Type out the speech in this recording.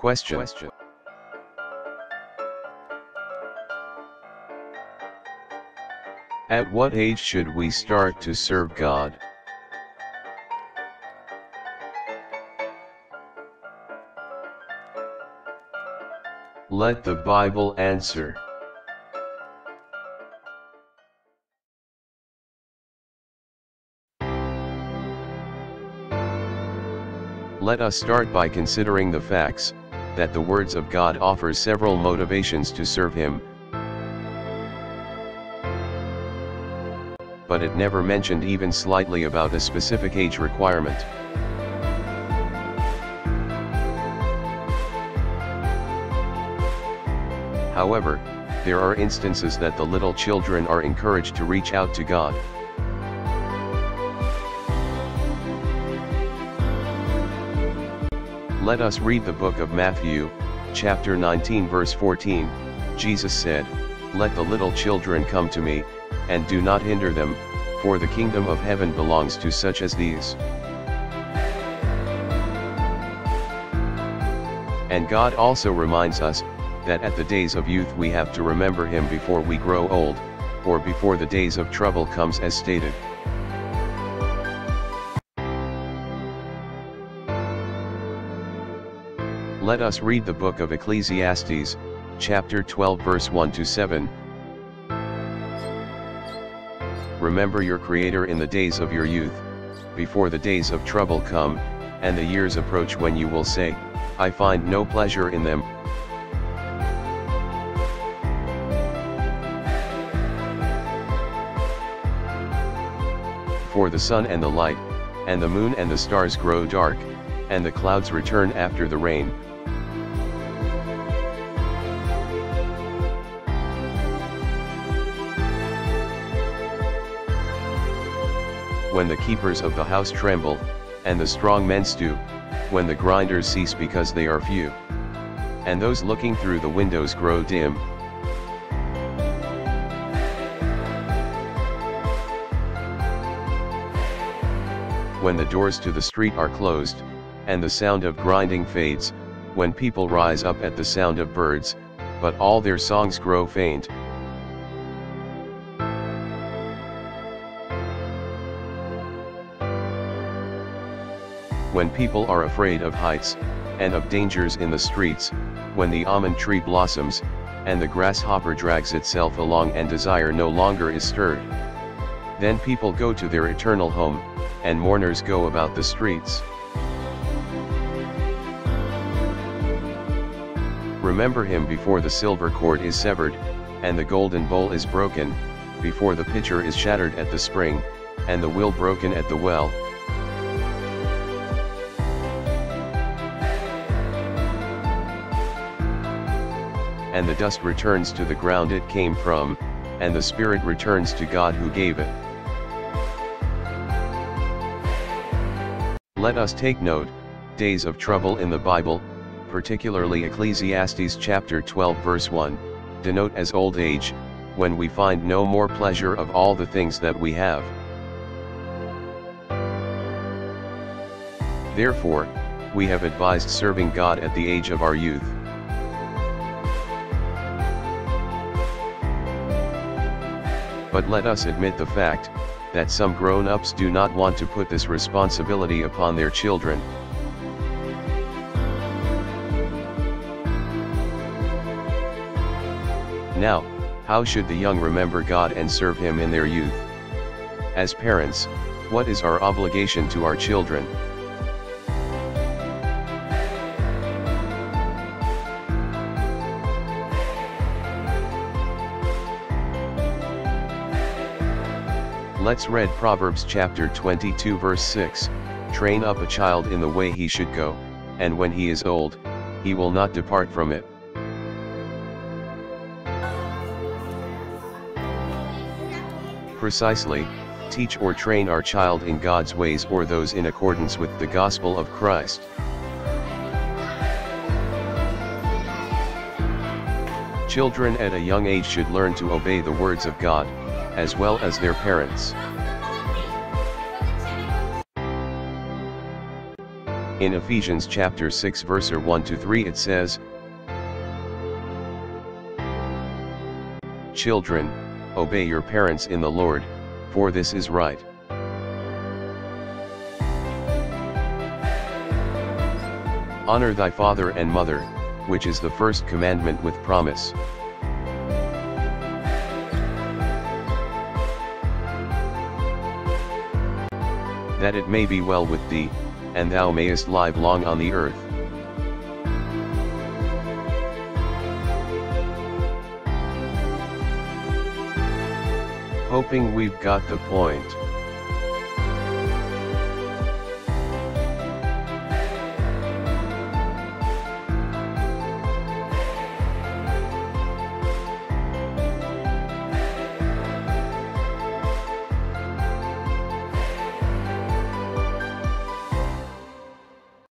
Question. At what age should we start to serve God? Let the Bible answer. Let us start by considering the facts, that the words of God offers several motivations to serve Him, but it never mentioned even slightly about a specific age requirement. However, there are instances that the little children are encouraged to reach out to God. Let us read the book of Matthew, chapter 19 verse 14, Jesus said, "Let the little children come to me, and do not hinder them, for the kingdom of heaven belongs to such as these." And God also reminds us, that at the days of youth we have to remember Him before we grow old, or before the days of trouble comes as stated. Let us read the book of Ecclesiastes, chapter 12 verse 1 to 7. Remember your Creator in the days of your youth, before the days of trouble come, and the years approach when you will say, "I find no pleasure in them." For the sun and the light, and the moon and the stars grow dark, and the clouds return after the rain. When the keepers of the house tremble, and the strong men stoop, when the grinders cease because they are few, and those looking through the windows grow dim. When the doors to the street are closed, and the sound of grinding fades, when people rise up at the sound of birds, but all their songs grow faint. When people are afraid of heights, and of dangers in the streets, when the almond tree blossoms, and the grasshopper drags itself along and desire no longer is stirred. Then people go to their eternal home, and mourners go about the streets. Remember Him before the silver cord is severed, and the golden bowl is broken, before the pitcher is shattered at the spring, and the wheel broken at the well. And the dust returns to the ground it came from, and the spirit returns to God who gave it. Let us take note, days of trouble in the Bible, particularly Ecclesiastes chapter 12 verse 1, denote as old age, when we find no more pleasure of all the things that we have. Therefore, we have advised serving God at the age of our youth. But let us admit the fact, that some grown-ups do not want to put this responsibility upon their children. Now, how should the young remember God and serve Him in their youth? As parents, what is our obligation to our children? Let's read Proverbs chapter 22 verse 6, "Train up a child in the way he should go, and when he is old, he will not depart from it." Precisely, teach or train our child in God's ways or those in accordance with the gospel of Christ. Children at a young age should learn to obey the words of God, as well as their parents. In Ephesians chapter 6 verse 1-3 it says, "Children, obey your parents in the Lord, for this is right." Honor thy father and mother, which is the first commandment with promise. That it may be well with thee, and thou mayest live long on the earth. Hoping we've got the point.